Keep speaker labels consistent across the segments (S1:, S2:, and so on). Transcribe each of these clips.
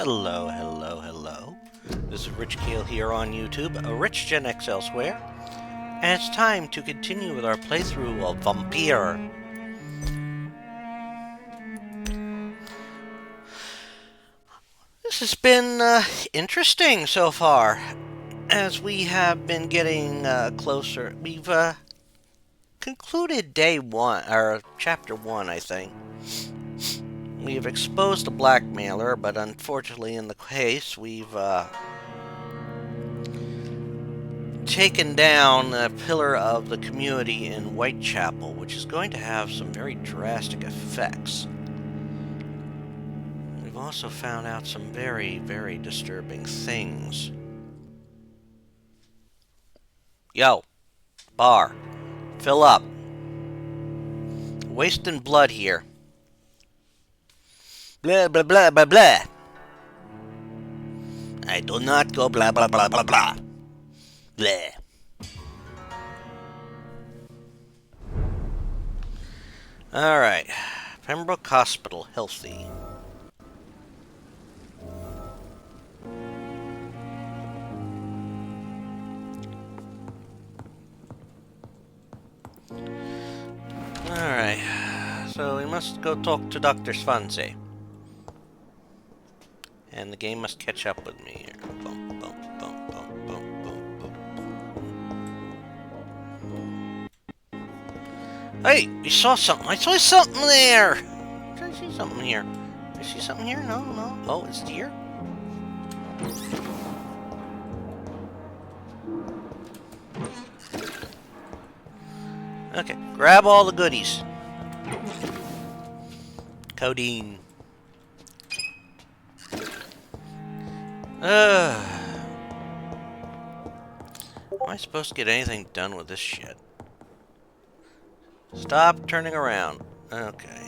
S1: Hello, hello, hello. This is Rich Kale here on YouTube, a Rich Gen X elsewhere, and it's time to continue with our playthrough of Vampyr. This has been interesting so far, as we have been getting closer. We've concluded day one, or chapter one, I think. We have exposed the blackmailer, but unfortunately in the case, we've taken down a pillar of the community in Whitechapel, which is going to have some very drastic effects. We've also found out some very, very disturbing things. Yo, bar, fill up. Wasting blood here. Blah, blah, blah, blah, blah. I do not go blah, blah, blah, blah, blah. Blah. Alright. Pembroke Hospital, healthy. Alright. So we must go talk to Dr. Swansea. And the game must catch up with me here. Boom, boom, boom, boom, boom, boom, boom. Hey, you saw something. I saw something there. Did I see something here? Did I see something here? No, no. Oh, it's deer. Okay, grab all the goodies. Codeine. Am I supposed to get anything done with this shit? Stop turning around. Okay.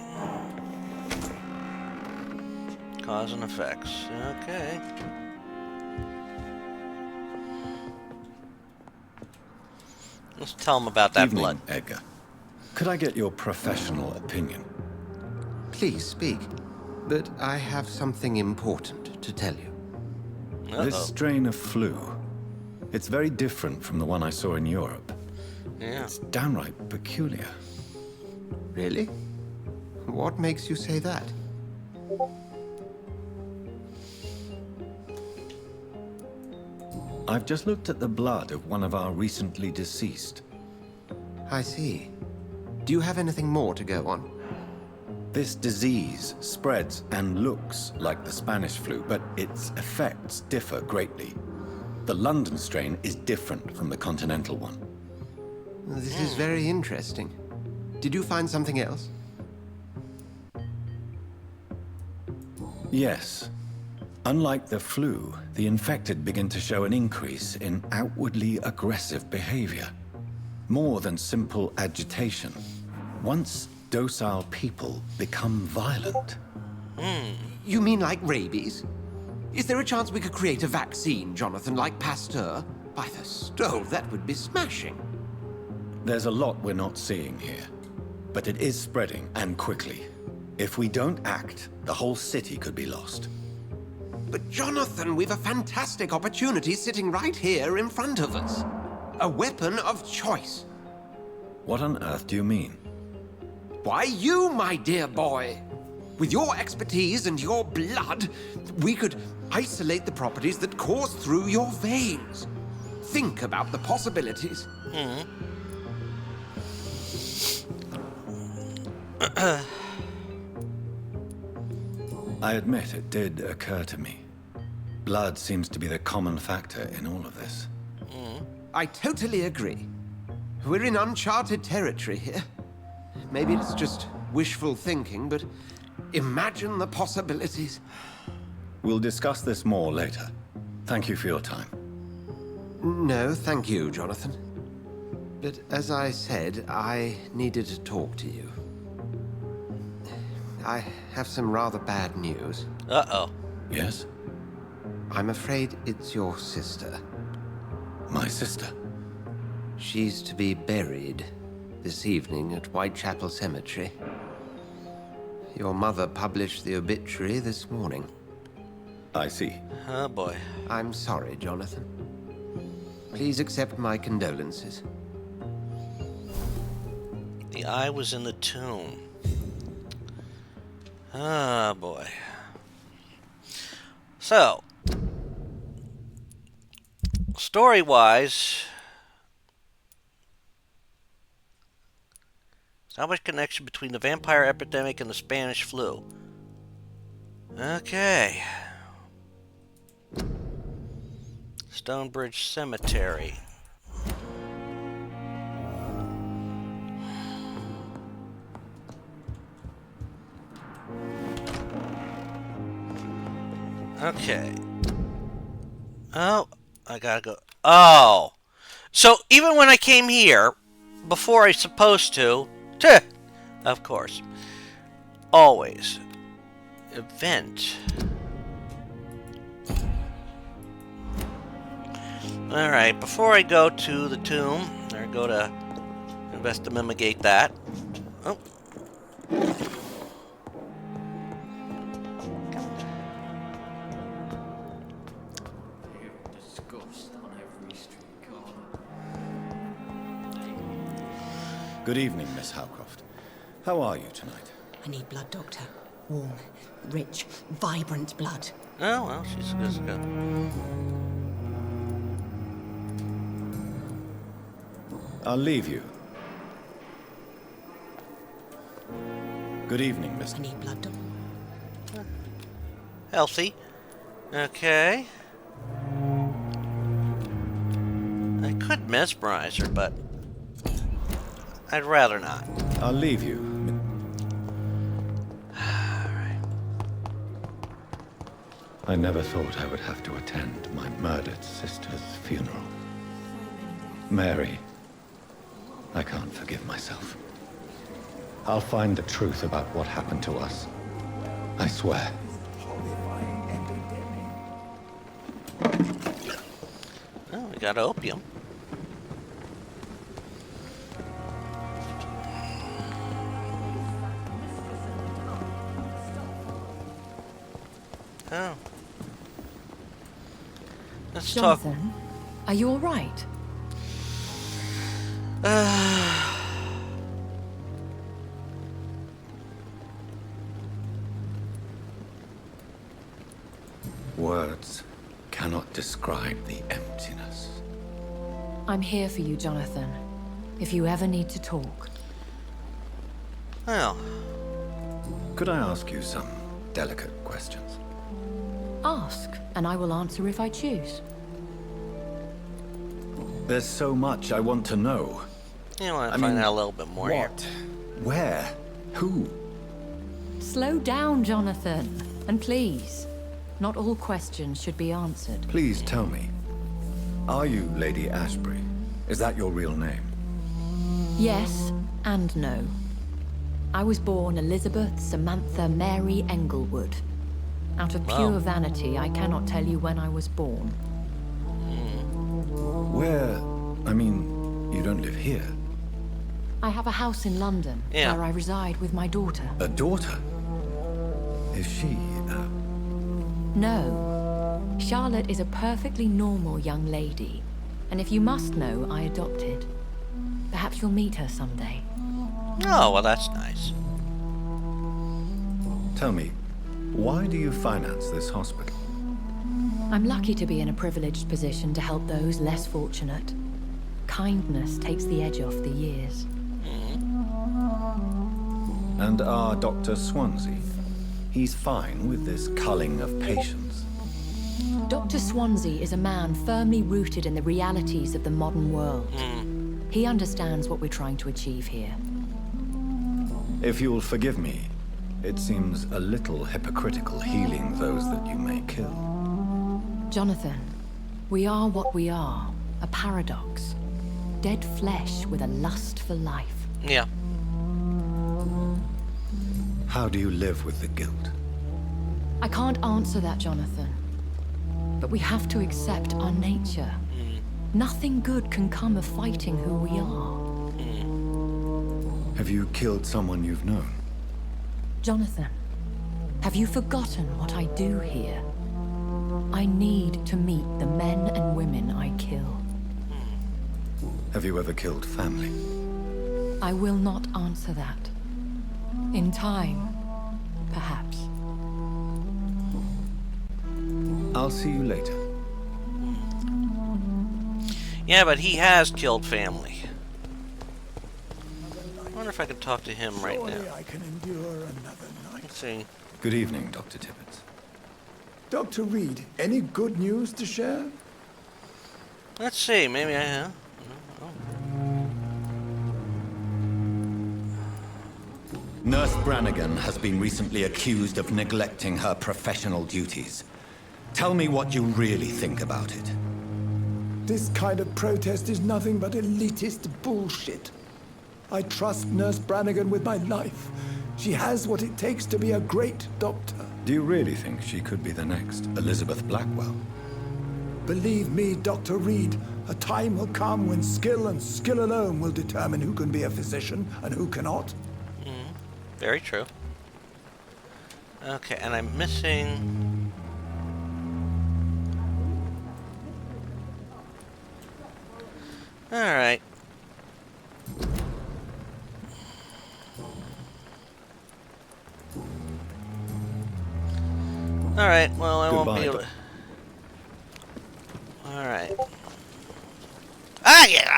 S1: Cause and effects. Okay. Let's tell them about that blood.
S2: Edgar. Could I get your professional opinion?
S3: Please speak, but I have something important to tell you.
S2: This strain of flu, it's very different from the one I saw in Europe.
S1: Yeah.
S2: It's downright peculiar.
S3: Really? What makes you say that?
S2: I've just looked at the blood of one of our recently deceased.
S3: I see. Do you have anything more to go on?
S2: This disease spreads and looks like the Spanish flu, but its effects differ greatly. The London strain is different from the continental one.
S3: This is very interesting. Did you find something else?
S2: Yes. Unlike the flu, the infected begin to show an increase in outwardly aggressive behavior. More than simple agitation. Once docile people become violent.
S3: You mean like rabies? Is there a chance we could create a vaccine, Jonathan, like Pasteur? By the stove, that would be smashing.
S2: There's a lot we're not seeing here. But it is spreading, and quickly. If we don't act, the whole city could be lost.
S3: But Jonathan, we've a fantastic opportunity sitting right here in front of us. A weapon of choice.
S2: What on earth do you mean?
S3: Why, you, my dear boy. With your expertise and your blood, we could isolate the properties that course through your veins. Think about the possibilities.
S2: I admit it did occur to me. Blood seems to be the common factor in all of this.
S3: I totally agree. We're in uncharted territory here. Maybe it's just wishful thinking, but imagine the possibilities.
S2: We'll discuss this more later. Thank you for your time.
S3: No, thank you, Jonathan. But as I said, I needed to talk to you. I have some rather bad news.
S1: Uh-oh.
S2: Yes?
S3: I'm afraid it's your sister.
S2: My sister?
S3: She's to be buried this evening at Whitechapel Cemetery. Your mother published the obituary this morning.
S2: I see.
S1: Oh boy.
S3: I'm sorry, Jonathan. Please accept my condolences.
S1: The eye was in the tomb. Ah, boy. So, story-wise, how much connection between the vampire epidemic and the Spanish flu? Okay. Stonebridge Cemetery. Okay. Oh, I gotta go. Oh! So, even when I came here, before I supposed to, of course, always, event. Alright, before I go to the tomb, or go to investigate that. Oh.
S2: Good evening, Miss Howcroft. How are you tonight?
S4: I need blood, Doctor. Warm, rich, vibrant blood.
S1: Oh, well, she's good to go.
S2: I'll leave you. Good evening, Miss.
S4: I need blood, Doctor.
S1: Healthy. Okay. I could mesmerize her, but I'd rather not.
S2: I'll leave you.
S1: Alright.
S2: I never thought I would have to attend my murdered sister's funeral. Mary, I can't forgive myself. I'll find the truth about what happened to us. I swear.
S1: Oh, we got opium. Oh. Let's
S5: Jonathan, are you all right?
S2: Words cannot describe the emptiness.
S5: I'm here for you, Jonathan. If you ever need to talk.
S1: Well,
S2: Could I ask you some delicate questions?
S5: Ask, and I will answer if I choose.
S2: There's so much I want to know.
S1: you want
S2: I
S1: to find
S2: mean,
S1: out a little bit more here.
S2: What? Where? Who?
S5: Slow down, Jonathan. And please, not all questions should be answered.
S2: Please tell me. Are you Lady Ashbury? Is that your real name?
S5: Yes and no. I was born Elizabeth Samantha Mary Englewood. Out of pure
S1: Wow.
S5: vanity, I cannot tell you when I was born.
S2: Where? I mean, you don't live here.
S5: I have a house in London,
S1: Yeah.
S5: where I reside with my daughter.
S2: A daughter? Is she,
S5: No. Charlotte is a perfectly normal young lady. And if you must know, I adopted. Perhaps you'll meet her someday.
S1: Oh, well, that's nice.
S2: Tell me, why do you finance this hospital?
S5: I'm lucky to be in a privileged position to help those less fortunate. Kindness takes the edge off the years.
S2: And our Dr. Swansea? He's fine with this culling of patients.
S5: Dr. Swansea is a man firmly rooted in the realities of the modern world. He understands what we're trying to achieve here.
S2: If you'll forgive me, it seems a little hypocritical healing those that you may kill.
S5: Jonathan, we are what we are, a paradox. Dead flesh with a lust for life.
S1: Yeah.
S2: How do you live with the guilt?
S5: I can't answer that, Jonathan. But we have to accept our nature. Nothing good can come of fighting who we are.
S2: Have you killed someone you've known?
S5: Jonathan, have you forgotten what I do here? I need to meet the men and women I kill.
S2: Have you ever killed family?
S5: I will not answer that. In time, perhaps.
S2: I'll see you later.
S1: Yeah, but he has killed family. I wonder if I can talk to him right
S6: Surely
S1: now.
S6: I can endure another night.
S1: Let's see.
S2: Good evening, Dr. Tippett.
S6: Dr. Reed, any good news to share?
S1: Let's see. Maybe I.
S2: Nurse Brannigan has been recently accused of neglecting her professional duties. Tell me what you really think about it.
S6: This kind of protest is nothing but elitist bullshit. I trust Nurse Brannigan with my life. She has what it takes to be a great doctor.
S2: Do you really think she could be the next Elizabeth Blackwell?
S6: Believe me, Dr. Reed, a time will come when skill and skill alone will determine who can be a physician and who cannot.
S1: Very true. Okay, and I'm missing. All right. All right. Well, I won't be able to. All right. Ah, yeah.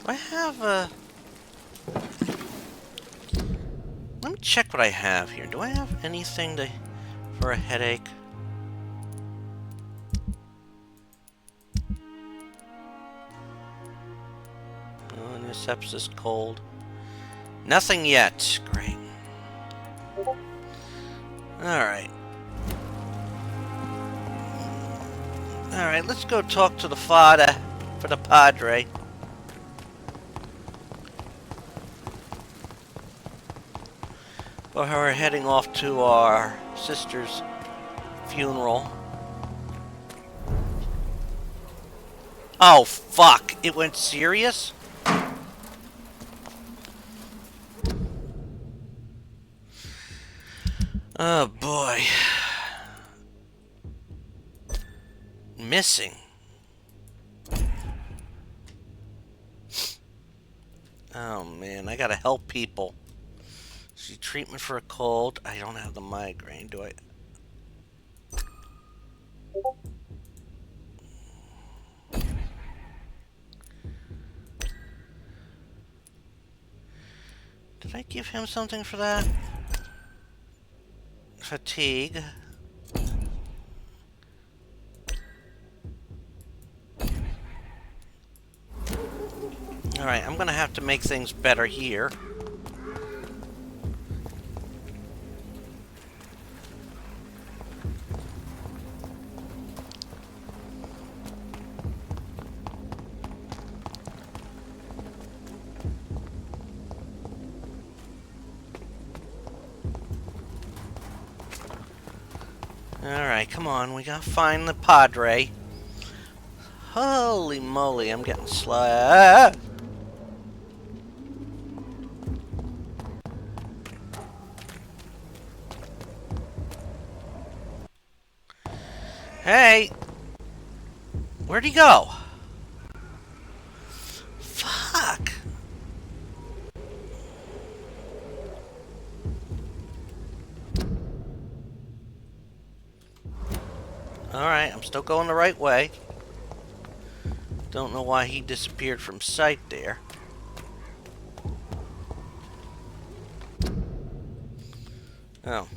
S1: Do I have a... Let me check what I have here. Do I have anything for a headache? Oh, and the sepsis cold. Nothing yet. Great. Alright. Alright, let's go talk to the father for the padre. But we're heading off to our sister's funeral. Oh, fuck. It went serious? Oh, boy. Missing. Oh, man. I gotta help people. See, treatment for a cold. I don't have the migraine, do I? Did I give him something for that? Fatigue. Alright, I'm gonna have to make things better here. Alright, come on, we gotta find the padre. Holy moly, I'm getting slow. Hey! Where'd he go? Fuck! Alright, I'm still going the right way. Don't know why he disappeared from sight there. Oh.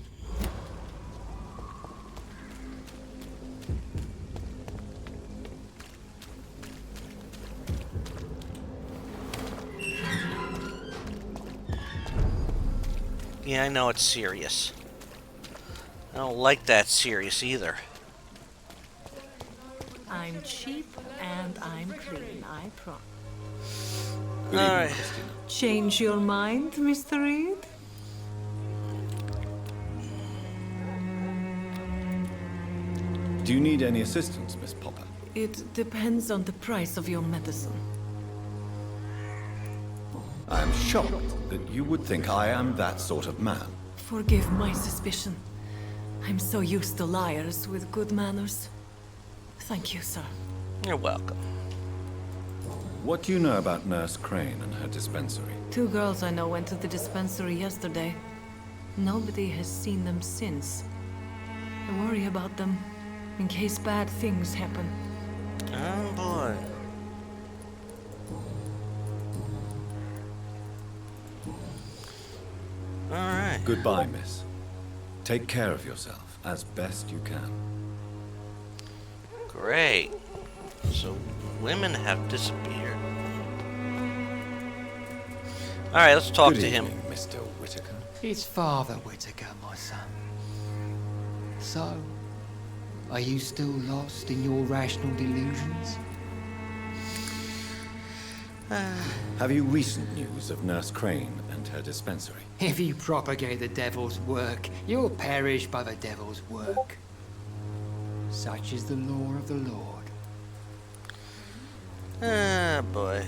S1: Yeah, I know it's serious. I don't like that serious either.
S7: I'm cheap and I'm clean, I promise.
S2: Good evening,
S1: Alright.
S2: Christina.
S7: Change your mind, Mr. Reed?
S2: Do you need any assistance, Miss Popper?
S7: It depends on the price of your medicine.
S2: I am shocked that you would think I am that sort of man.
S7: Forgive my suspicion. I'm so used to liars with good manners. Thank you, sir.
S1: You're welcome.
S2: What do you know about Nurse Crane and her dispensary?
S7: 2 girls I know went to the dispensary yesterday. Nobody has seen them since. I worry about them, in case bad things happen.
S1: Oh boy. Alright.
S2: Goodbye, miss. Take care of yourself as best you can.
S1: Great. So, women have disappeared. Alright, let's talk
S2: Good
S1: to him.
S2: evening, Mr. Whitaker.
S8: It's Father Whitaker, my son. So, are you still lost in your rational delusions?
S2: Have you recent news of Nurse Crane and her dispensary?
S8: If you propagate the devil's work, you'll perish by the devil's work. Such is the law of the Lord.
S1: Ah, boy.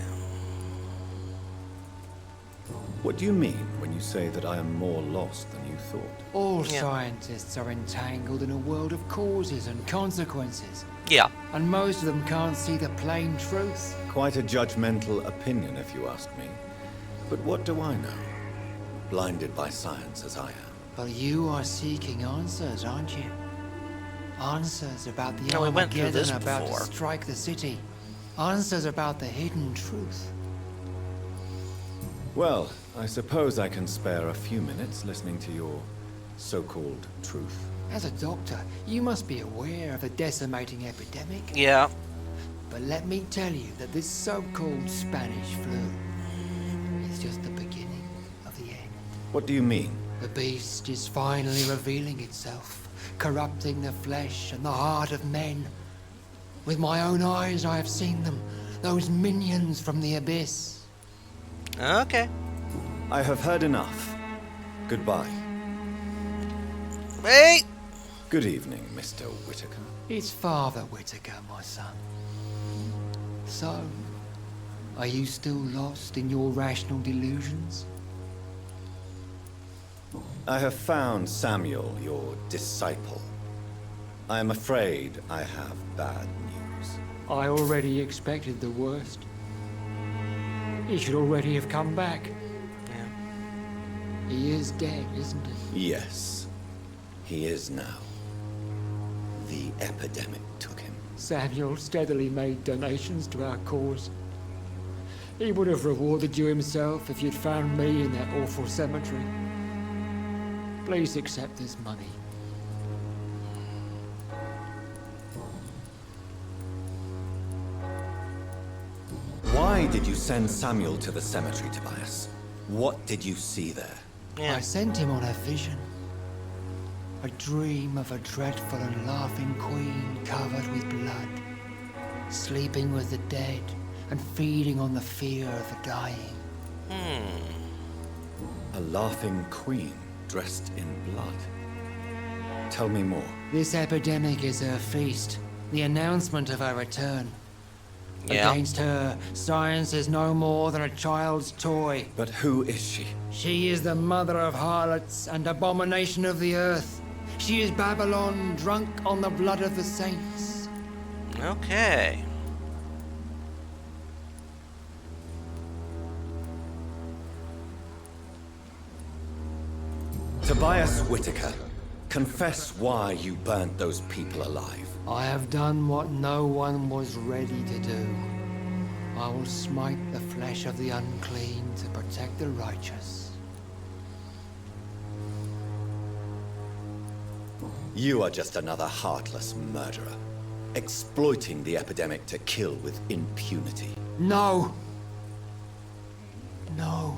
S2: What do you mean when you say that I am more lost than you thought?
S8: All
S1: Yeah.
S8: scientists are entangled in a world of causes and consequences,
S1: Yeah.
S8: and most of them can't see the plain truth.
S2: Quite a judgmental opinion, if you ask me. But what do I know? Blinded by science as I am.
S8: But you are seeking answers, aren't you? Answers about the
S1: No, we went through this
S8: Armageddon about
S1: before.
S8: to strike the city. Answers about the hidden truth.
S2: Well, I suppose I can spare a few minutes listening to your so-called truth.
S8: As a doctor, you must be aware of the decimating epidemic.
S1: Yeah.
S8: But let me tell you that this so-called Spanish flu is just the beginning of the end.
S2: What do you mean?
S8: The beast is finally revealing itself, corrupting the flesh and the heart of men. With my own eyes I have seen them, those minions from the abyss.
S1: Okay.
S2: I have heard enough. Goodbye.
S1: Wait!
S2: Good evening, Mr. Whitaker.
S8: It's Father Whitaker, my son. So, are you still lost in your rational delusions?
S2: I have found Samuel, your disciple. I am afraid I have bad news.
S8: I already expected the worst. He should already have come back.
S1: Yeah.
S8: He is dead, isn't he?
S2: Yes, he is now. The epidemic took him.
S8: Samuel steadily made donations to our cause. He would have rewarded you himself if you'd found me in that awful cemetery. Please accept this money.
S2: Why did you send Samuel to the cemetery, Tobias? What did you see there?
S1: Yeah.
S8: I sent him on a vision. A dream of a dreadful and laughing queen covered with blood, sleeping with the dead and feeding on the fear of the dying.
S2: A laughing queen dressed in blood. Tell me more.
S8: This epidemic is her feast, the announcement of her return.
S1: Yeah.
S8: Against her, science is no more than a child's toy.
S2: But who is she?
S8: She is the mother of harlots and abomination of the earth. She is Babylon, drunk on the blood of the saints.
S1: Okay.
S2: Tobias Whitaker, confess why you burnt those people alive.
S8: I have done what no one was ready to do. I will smite the flesh of the unclean to protect the righteous.
S2: You are just another heartless murderer, exploiting the epidemic to kill with impunity.
S8: No! No.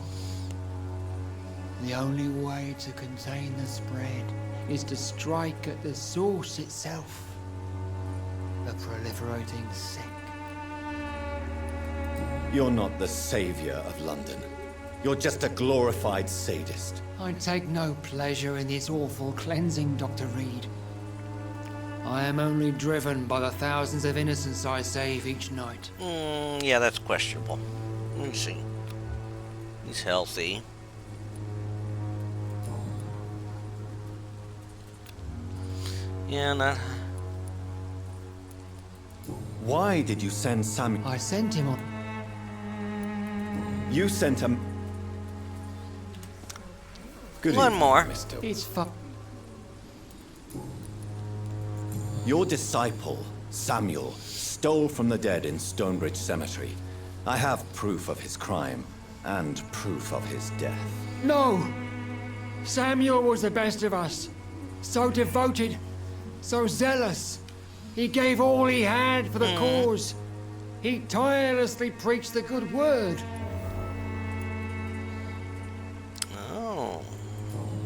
S8: The only way to contain the spread is to strike at the source itself. The proliferating sick.
S2: You're not the savior of London. You're just a glorified sadist.
S8: I take no pleasure in this awful cleansing, Dr. Reed. I am only driven by the thousands of innocents I save each night.
S1: Yeah, that's questionable. Let me see. He's healthy. Yeah, no.
S2: Why did you send Samuel?
S8: I sent him on.
S2: You sent him. Good
S1: One
S2: evening,
S1: more.
S2: Mr.
S8: It's fu-
S2: Your disciple, Samuel, stole from the dead in Stonebridge Cemetery. I have proof of his crime and proof of his death.
S8: No! Samuel was the best of us. So devoted, so zealous. He gave all he had for the cause. He tirelessly preached the good word.
S1: Oh.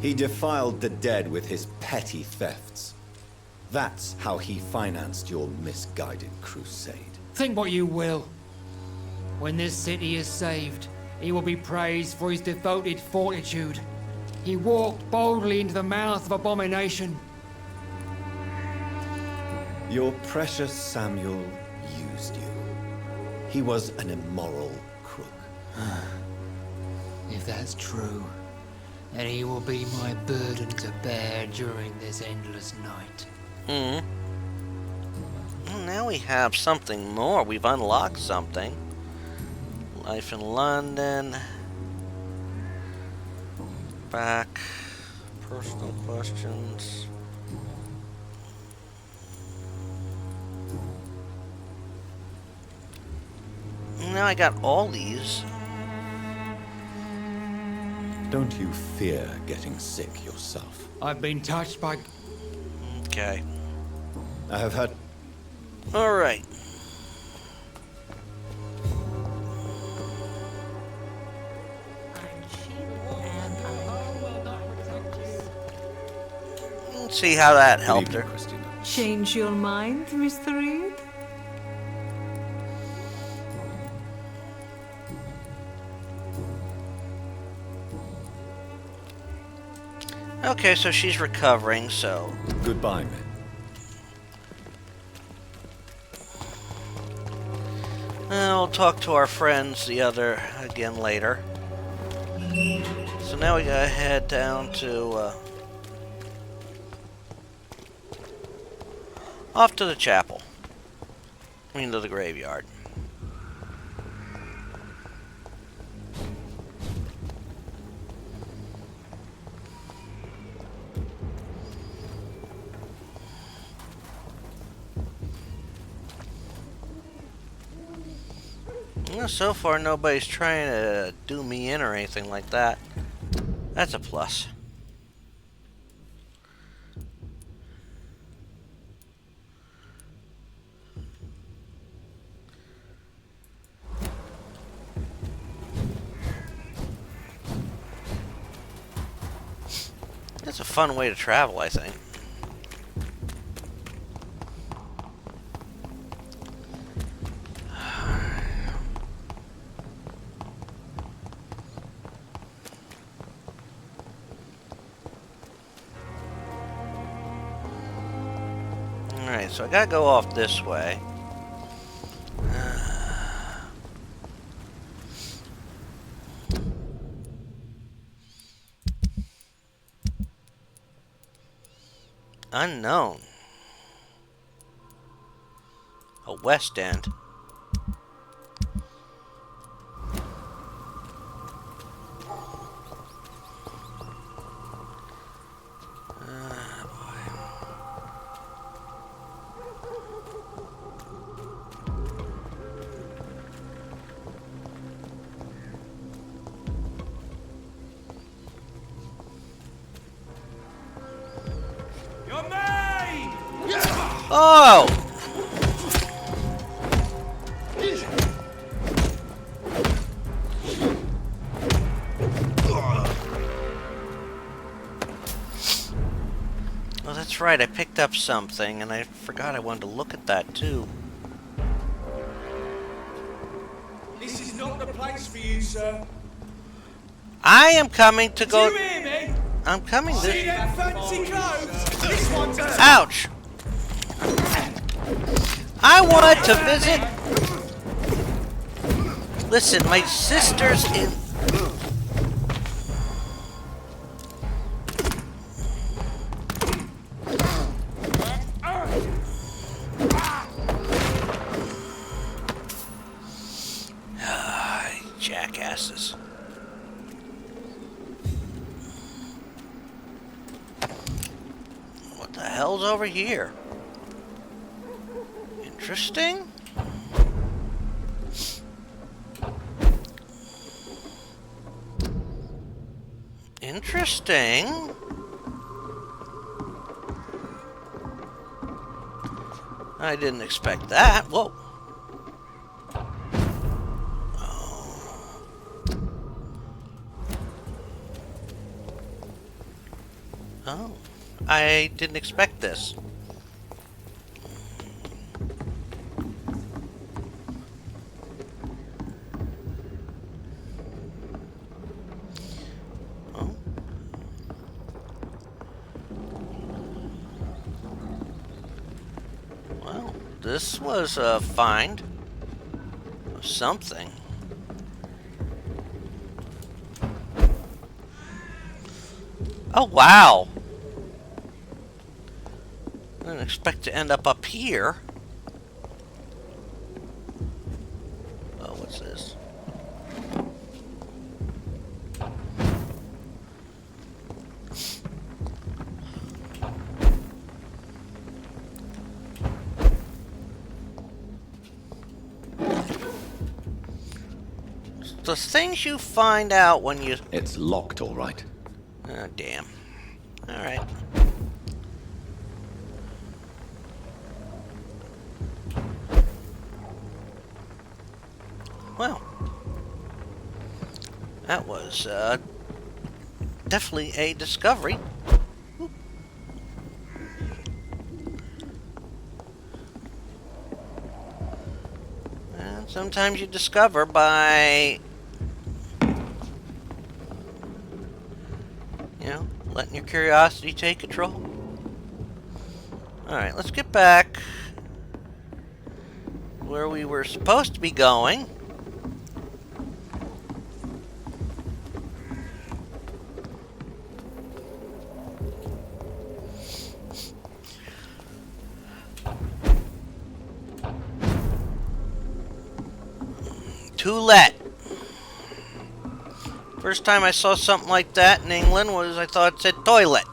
S2: He defiled the dead with his petty thefts. That's how he financed your misguided crusade.
S8: Think what you will. When this city is saved, he will be praised for his devoted fortitude. He walked boldly into the mouth of abomination.
S2: Your precious Samuel used you. He was an immoral crook.
S8: If that's true, then he will be my burden to bear during this endless night.
S1: Well, now we have something more. We've unlocked something. Life in London. Back. Personal questions. Now I got all these.
S2: Don't you fear getting sick yourself?
S8: I've been touched by...
S1: Okay.
S2: I have had...
S1: Alright. Let's see how that helped
S2: Good
S1: her.
S2: evening, Christina.
S7: Change your mind, Mr. Reed?
S1: Okay, so she's recovering, so...
S2: Goodbye, men.
S1: We'll talk to our friends again later. So now we gotta head down to, off to the chapel. I mean, to the graveyard. Well, so far nobody's trying to do me in or anything like that. That's a plus. That's a fun way to travel, I think. Alright, so I gotta go off this way. Unknown. A West End. Oh! Oh, that's right. I picked up something, and I forgot I wanted to look at that, too.
S9: This is not the place for you, sir.
S1: I am coming to go...
S9: Do you hear me?
S1: I'm coming
S9: See
S1: this...
S9: them fancy clothes? This one's a...
S1: Ouch! I wanted to visit... Listen, my sister's in... places. What the hell's over here? Interesting. Interesting. I didn't expect that. Whoa. Oh. I didn't expect this. Oh. Well, this was a find of something. Oh, wow. I didn't expect to end up here. Oh, what's this? The things you find out when you...
S2: It's locked, all right.
S1: Oh, damn. Alright. Well. That was, definitely a discovery. And sometimes you discover by... you know, letting your curiosity take control. Alright, let's get back where we were supposed to be going. Toilette. First time I saw something like that in England was I thought it said toilet.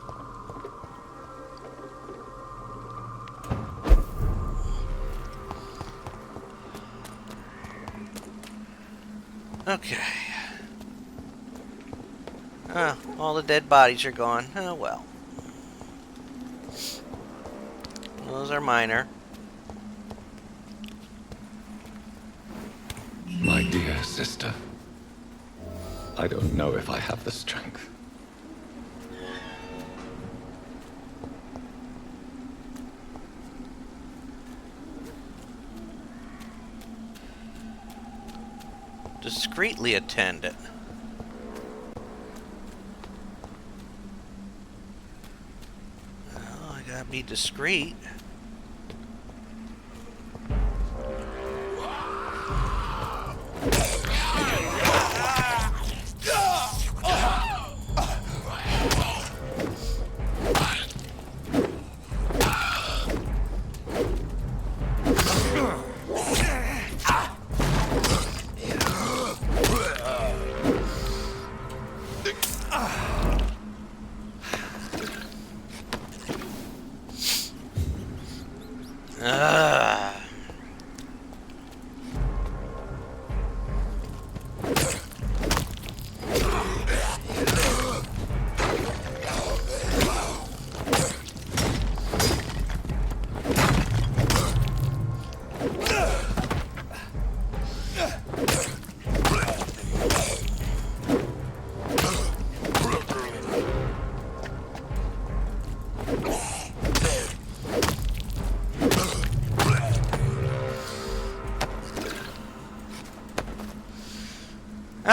S1: Okay. Oh, all the dead bodies are gone. Oh well. Those are minor.
S2: My dear sister, I don't know if I have the strength.
S1: Discreetly attend it. Oh, I gotta be discreet.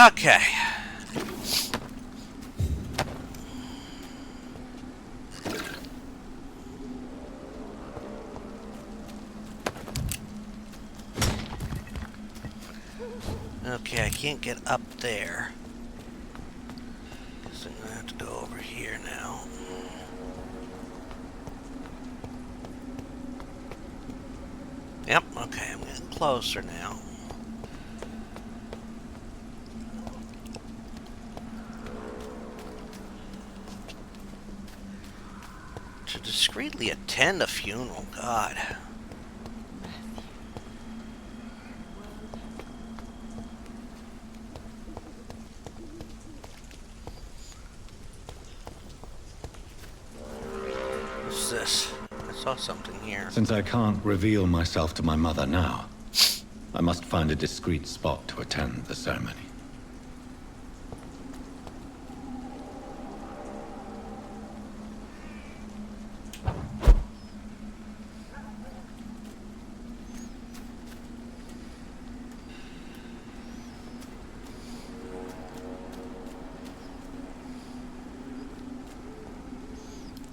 S1: Okay. Okay, I can't get up there. Guess I'm gonna have to go over here now. Yep, okay, I'm getting closer now. discreetly attend a funeral. God. What's this? I saw something here.
S2: Since I can't reveal myself to my mother now, I must find a discreet spot to attend the ceremony.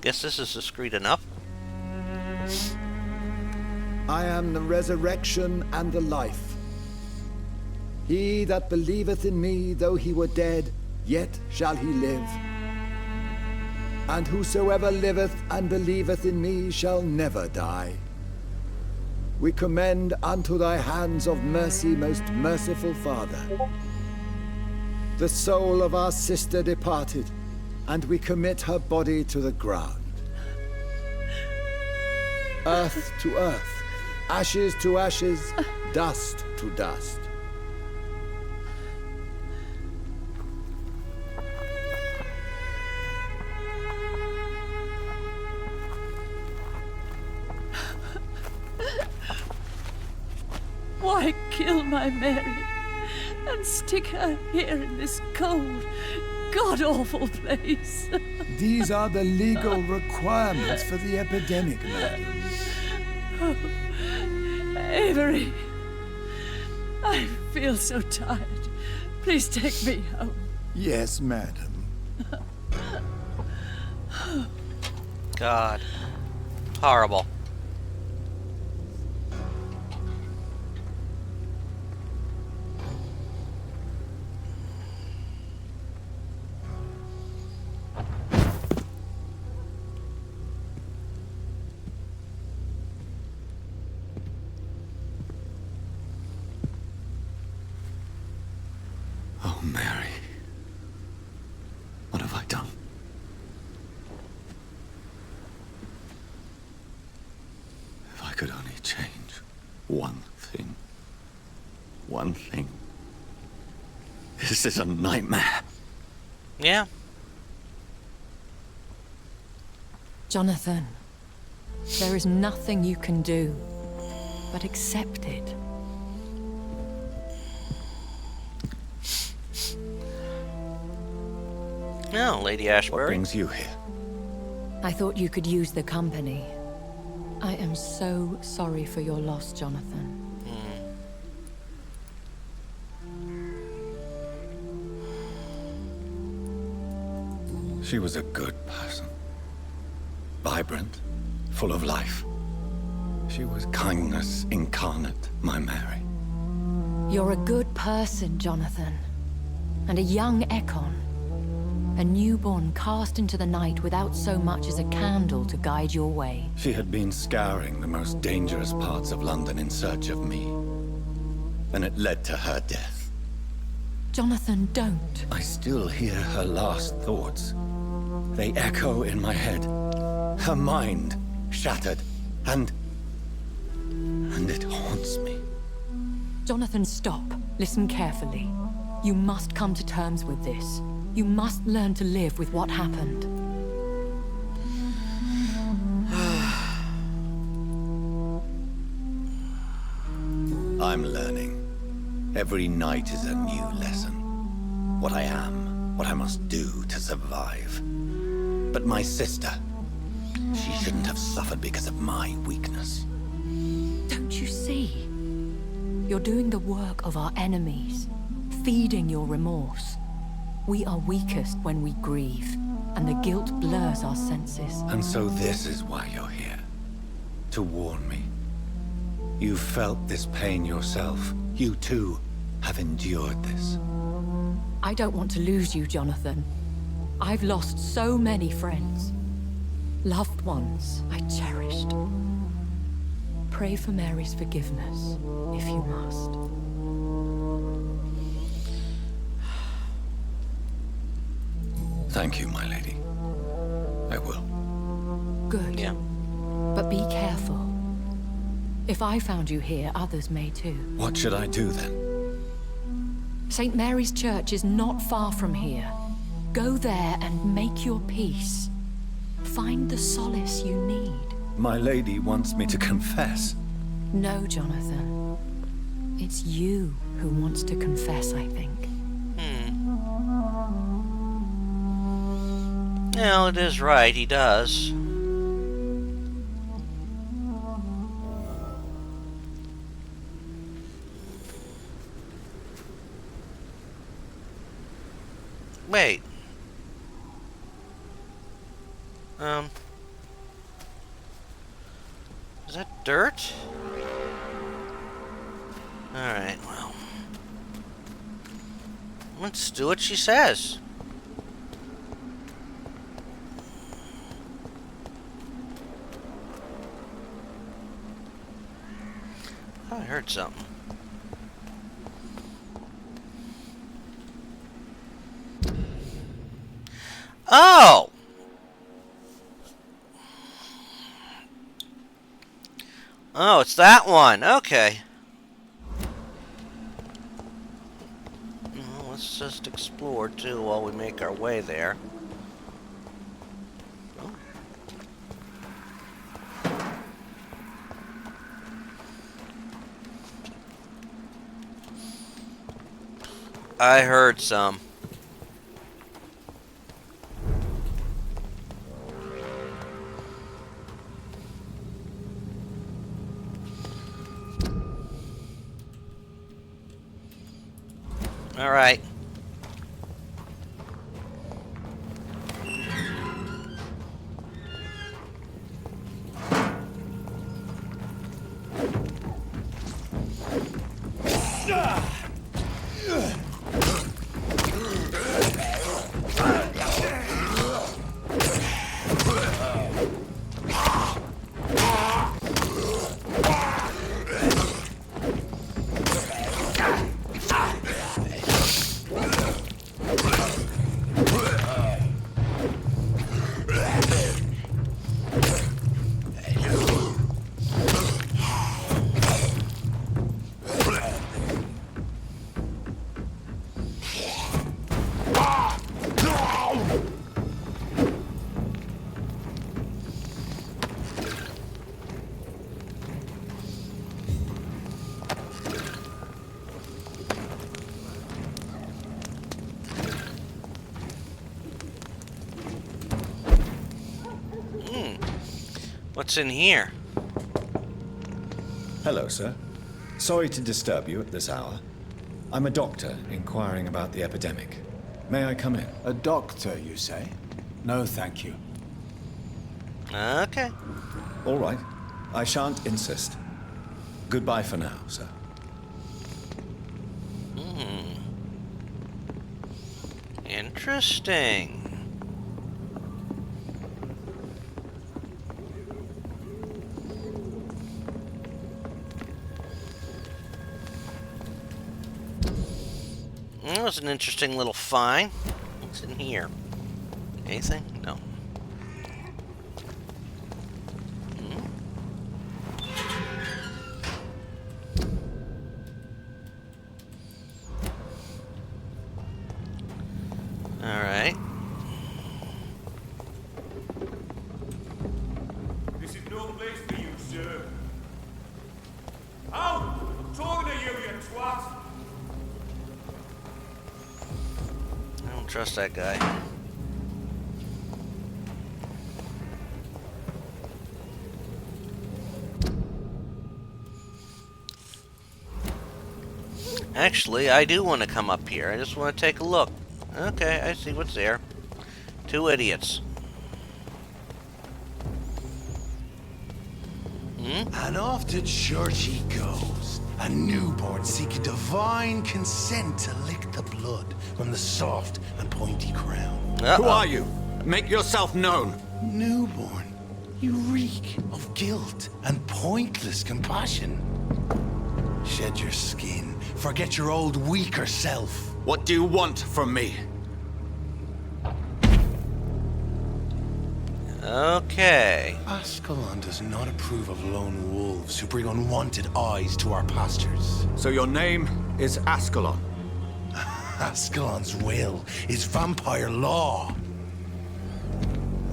S1: Guess this is discreet enough.
S6: I am the resurrection and the life. He that believeth in me, though he were dead, yet shall he live. And whosoever liveth and believeth in me shall never die. We commend unto thy hands of mercy, most merciful Father, the soul of our sister departed, and we commit her body to the ground. Earth to earth, ashes to ashes, dust to dust.
S10: Why kill my Mary and stick her here in this cold, god-awful place?
S6: These are the legal requirements for the epidemic, madam.
S10: Oh, Avery, I feel so tired. Please take me home.
S6: Yes, madam.
S1: God. Horrible.
S2: Oh, Mary. What have I done? If I could only change one thing. One thing. This is a nightmare.
S1: Yeah.
S5: Jonathan, there is nothing you can do but accept it.
S1: No, Lady
S2: What
S1: Ashbury.
S2: brings you here?
S5: I thought you could use the company. I am so sorry for your loss, Jonathan.
S2: She was a good person. Vibrant, full of life. She was kindness incarnate, my Mary.
S5: You're a good person, Jonathan. And a young Ekon. A newborn cast into the night without so much as a candle to guide your way.
S2: She had been scouring the most dangerous parts of London in search of me. And it led to her death.
S5: Jonathan, don't.
S2: I still hear her last thoughts. They echo in my head. Her mind shattered, and it haunts me.
S5: Jonathan, stop. Listen carefully. You must come to terms with this. You must learn to live with what happened.
S2: I'm learning. Every night is a new lesson. What I am, what I must do to survive. But my sister, she shouldn't have suffered because of my weakness.
S5: Don't you see? You're doing the work of our enemies, feeding your remorse. We are weakest when we grieve, and the guilt blurs our senses.
S2: And so this is why you're here. To warn me. You felt this pain yourself. You too have endured this.
S5: I don't want to lose you, Jonathan. I've lost so many friends. Loved ones I cherished. Pray for Mary's forgiveness, if you must.
S2: Thank you, my lady. I will.
S5: Good.
S1: Yeah.
S5: Be careful. If I found you here, others may too.
S2: What should I do then?
S5: St. Mary's Church is not far from here. Go there and make your peace. Find the solace you need.
S2: My lady wants me to confess.
S5: No, Jonathan. It's you who wants to confess, I think.
S1: Well, it is right, he does. Wait. Is that dirt? Alright, well. Let's do what she says. Oh, I heard something. Oh! Oh, it's that one. Okay. Well, let's just explore, too, while we make our way there. Oh. I heard some. All right. What's in here?
S2: Hello, sir. Sorry to disturb you at this hour. I'm a doctor inquiring about the epidemic. May I come in?
S6: A doctor, you say? No, thank you.
S1: Okay.
S2: All right. I shan't insist. Goodbye for now, sir.
S1: Interesting. That was an interesting little find. What's in here? Anything? No. Alright.
S9: This is no place for you, sir. Out! I'm talking to you, you twat!
S1: I don't trust that guy. Actually, I do want to come up here. I just want to take a look. Okay, I see what's there. Two idiots.
S11: And off to church he goes. A newborn seeking divine consent to lick the blood from the soft and pointy crown.
S3: Who are you? Make yourself known.
S11: Newborn, you reek of guilt and pointless compassion. Shed your skin. Forget your old weaker self.
S3: What do you want from me?
S1: Okay.
S11: Ascalon does not approve of lone wolves who bring unwanted eyes to our pastures.
S2: So your name is Ascalon?
S11: Ascalon's will is vampire law.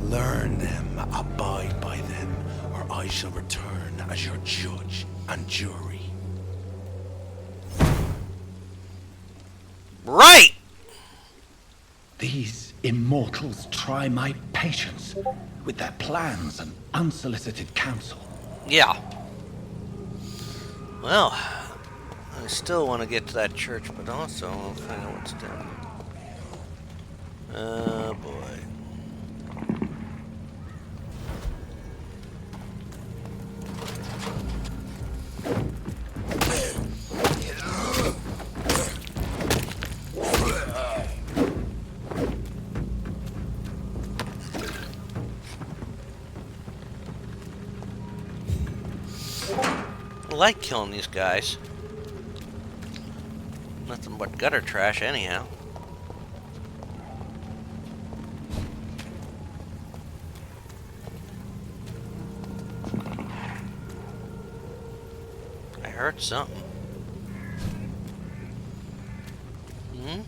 S11: Learn them, abide by them, or I shall return as your judge and jury.
S1: Right!
S2: These immortals try my patience with their plans and unsolicited counsel.
S1: Yeah. Well, I still want to get to that church, but also I'll find out what's down. Oh boy. I like killing these guys. Nothing but gutter trash anyhow. I heard something. Hmm?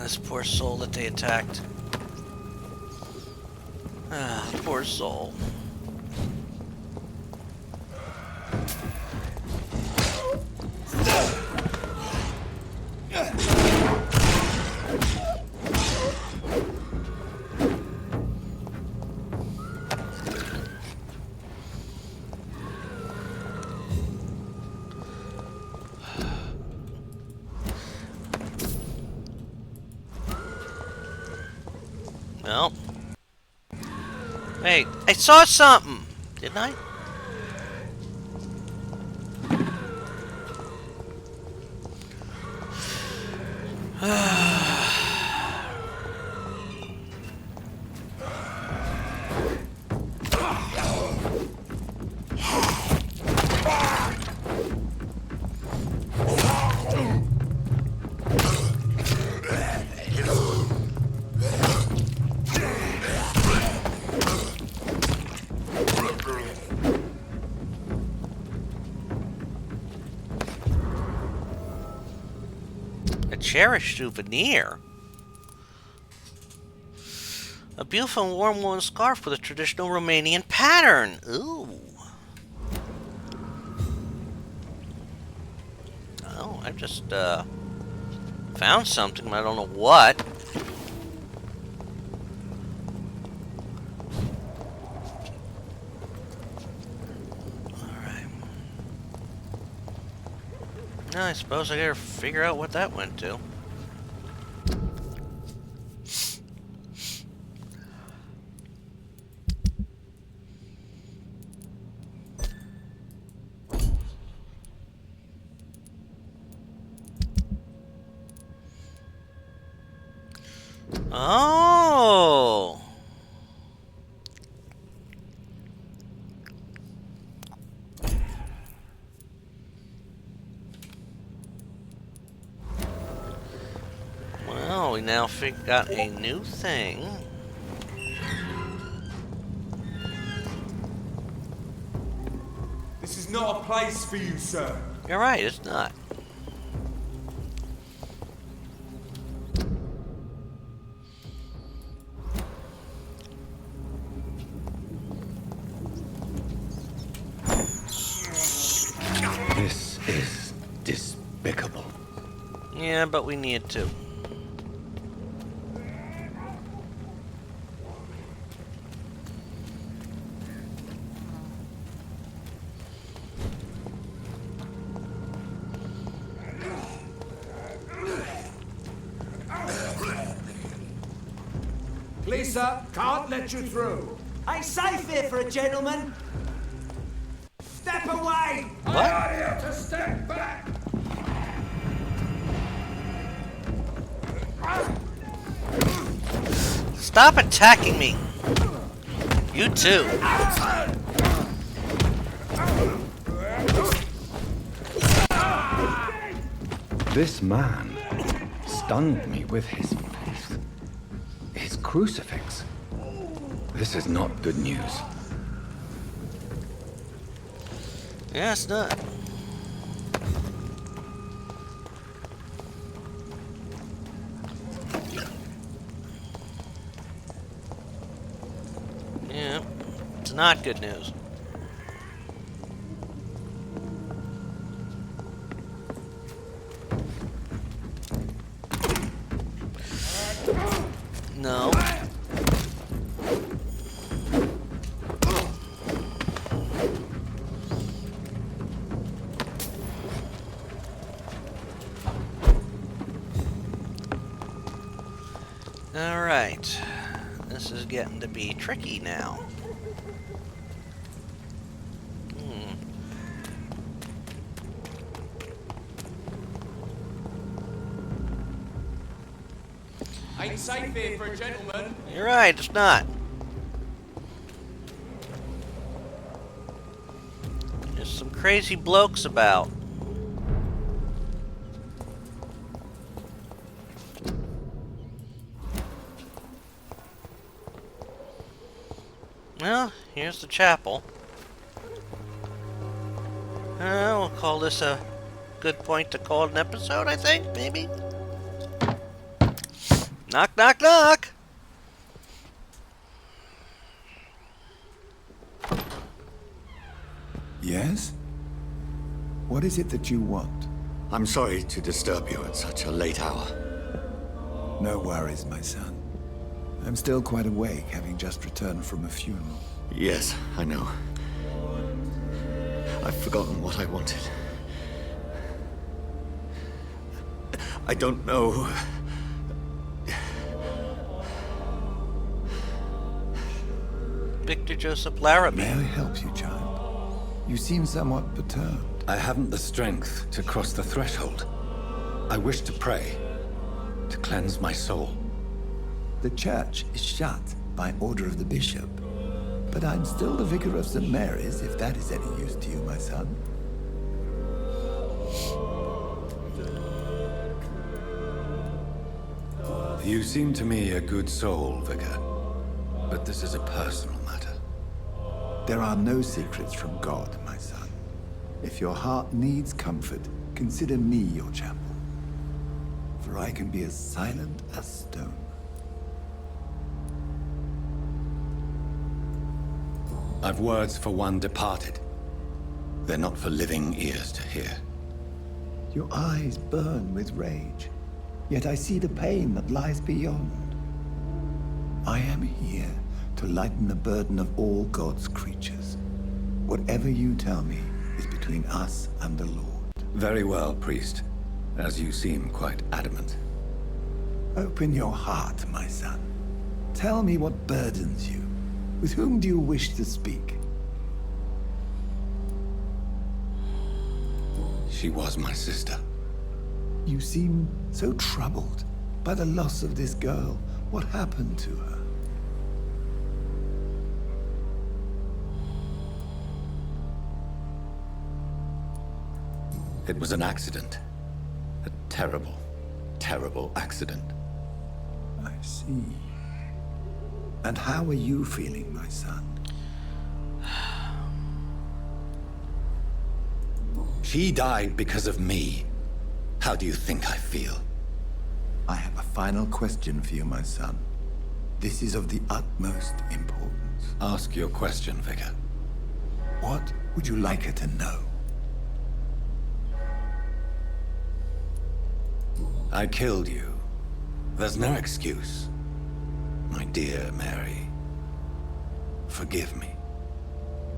S1: This poor soul that they attacked. Ah, poor soul. Well. Wait, I saw something! Didn't I? Cherished souvenir. A beautiful and warm woolen scarf with a traditional Romanian pattern. Ooh. Oh, I just found something, but I don't know what. I suppose I gotta figure out what that went to. Oh! We now got a new thing.
S9: This is not a place for you, sir.
S1: You're right, it's not.
S2: This is despicable.
S1: Yeah, but we need to.
S9: Please, sir, can't let you through.
S12: Ain't safe here for a gentleman. Step away!
S1: What?
S9: I order you to step back.
S1: Stop attacking me! You too!
S2: This man stunned me with his faith. His crucifix. This is not good news.
S1: Yeah, it's not. Yeah, it's not good news. No. Alright. This is getting to be tricky now.
S9: Ain't safe here for a gentleman.
S1: You're right, it's not. There's some crazy blokes about. Well, here's the chapel. We'll call this a good point to call it an episode, I think, maybe? Knock, knock, knock!
S6: Yes? What is it that you want?
S13: I'm sorry to disturb you at such a late hour.
S6: No worries, my son. I'm still quite awake, having just returned from a funeral.
S13: Yes, I know. I've forgotten what I wanted. I don't know.
S1: Victor Joseph Larrabee.
S6: May I help you, child? You seem somewhat perturbed.
S2: I haven't the strength to cross the threshold. I wish to pray, to cleanse my soul.
S6: The church is shut by order of the bishop. But I'm still the vicar of St. Mary's, if that is any use to you, my son.
S2: You seem to me a good soul, Vicar. But this is a personal matter.
S6: There are no secrets from God, my son. If your heart needs comfort, consider me your chapel. For I can be as silent as stone.
S2: I've words for one departed. They're not for living ears to hear.
S6: Your eyes burn with rage, yet I see the pain that lies beyond. I am here to lighten the burden of all God's creatures. Whatever you tell me is between us and the Lord.
S2: Very well, priest, as you seem quite adamant.
S6: Open your heart, my son. Tell me what burdens you. With whom do you wish to speak?
S2: She was my sister.
S6: You seem so troubled by the loss of this girl. What happened to her?
S2: It was an accident. A terrible, terrible accident.
S6: I see. And how are you feeling, my son?
S2: She died because of me. How do you think I feel?
S6: I have a final question for you, my son. This is of the utmost importance.
S2: Ask your question, Vicar.
S6: What would you like her to know?
S2: I killed you. There's no excuse. My dear Mary, forgive me.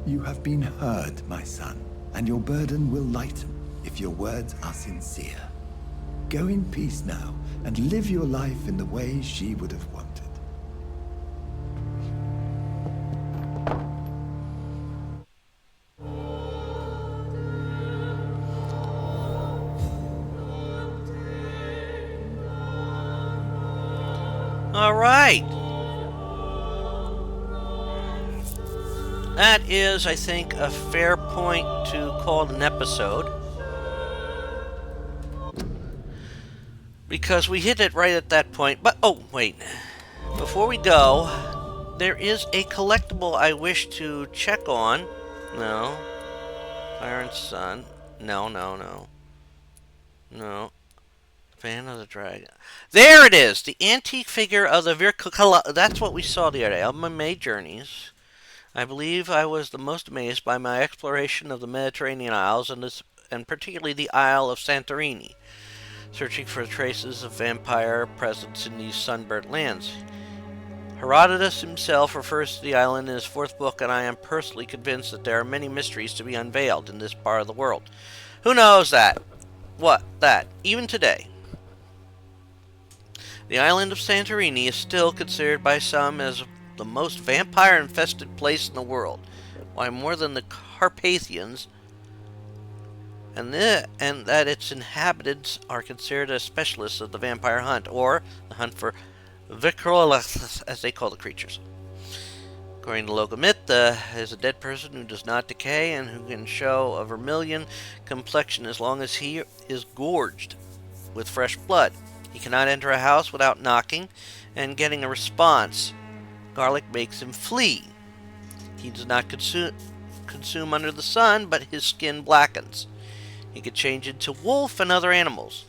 S6: You have been heard, my son, and your burden will lighten if your words are sincere. Go in peace now, and live your life in the way she would have wanted.
S1: right. That is, I think, a fair point to call it an episode. Because we hit it right at that point. But, oh, wait. Before we go, there is a collectible I wish to check on. No. Fire and Sun. No. Fan of the Dragon. There it is! The antique figure of the Virkala. That's what we saw the other day on my May journeys. I believe I was the most amazed by my exploration of the Mediterranean Isles and particularly the Isle of Santorini, searching for traces of vampire presence in these sunburnt lands. Herodotus himself refers to the island in his 4th book, and I am personally convinced that there are many mysteries to be unveiled in this part of the world. Who knows that? What? That. Even today. The island of Santorini is still considered by some as the most vampire-infested place in the world. Why, more than the Carpathians, and that its inhabitants are considered as specialists of the vampire hunt, or the hunt for Vicrolas, as they call the creatures. According to local myth, is a dead person who does not decay and who can show a vermilion complexion as long as he is gorged with fresh blood. He cannot enter a house without knocking and getting a response. Garlic makes him flee. He does not consume under the sun, but his skin blackens. He could change into wolf and other animals.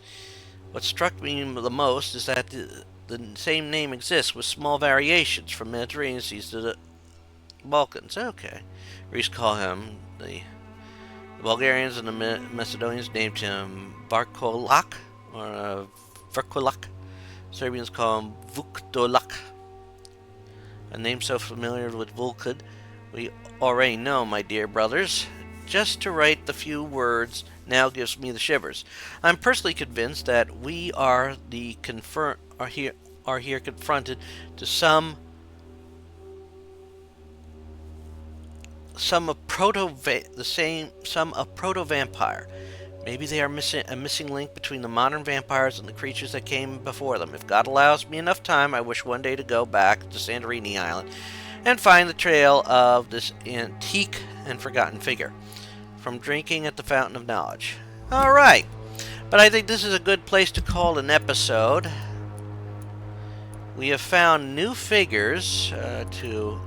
S1: What struck me the most is that the same name exists with small variations from Mediterranean seas to the Balkans. Okay. Greeks call him the Bulgarians and the Macedonians named him Varkolak or Verkolak. Serbians call him Vukdolak. A name so familiar with Vulkud, we already know, my dear brothers. Just to write the few words now gives me the shivers. I'm personally convinced that we are here confronted to some of proto-vampire. Maybe they are a missing link between the modern vampires and the creatures that came before them. If God allows me enough time, I wish one day to go back to Santorini Island and find the trail of this antique and forgotten figure from drinking at the Fountain of Knowledge. Alright, but I think this is a good place to call an episode. We have found new figures to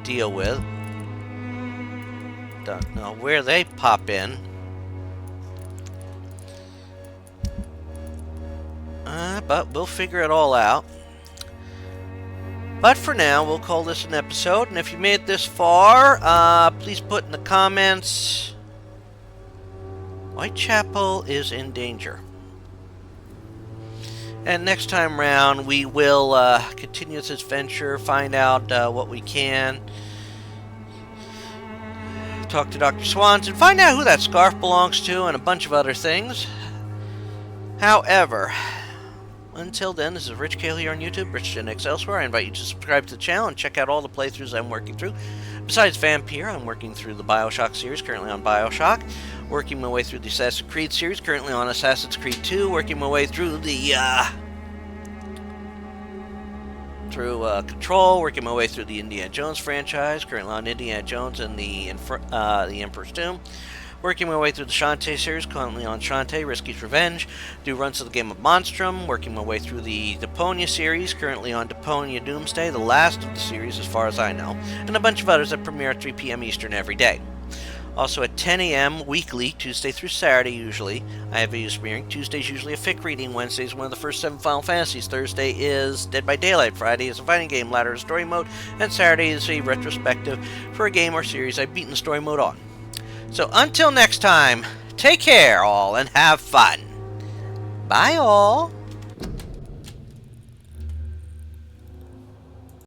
S1: deal with. Don't know where they pop in. But we'll figure it all out. But for now, we'll call this an episode. And if you made it this far, please put in the comments, Whitechapel is in danger. And next time round, we will continue this adventure, find out what we can. Talk to Dr. Swanson, find out who that scarf belongs to, and a bunch of other things. However, until then, this is Rich Kale here on YouTube, Rich Gen X elsewhere. I invite you to subscribe to the channel and check out all the playthroughs I'm working through. Besides Vampyr, I'm working through the Bioshock series, currently on Bioshock. Working my way through the Assassin's Creed series, currently on Assassin's Creed 2. Working my way through the Control, working my way through the Indiana Jones franchise, currently on Indiana Jones and the Emperor's Tomb. Working my way through the Shantae series, currently on Shantae, Risky's Revenge. Do runs of the game of Monstrum. Working my way through the Deponia series, currently on Deponia Doomsday, the last of the series as far as I know. And a bunch of others that premiere at 3 p.m. Eastern every day. Also at 10 a.m. weekly, Tuesday through Saturday usually, I have videos premiering. Tuesday's usually a fic reading. Wednesday's one of the first 7 Final Fantasies. Thursday is Dead by Daylight. Friday is a fighting game, ladder and story mode. And Saturday is a retrospective for a game or series I've beaten the story mode on. So until next time, take care all and have fun. Bye all.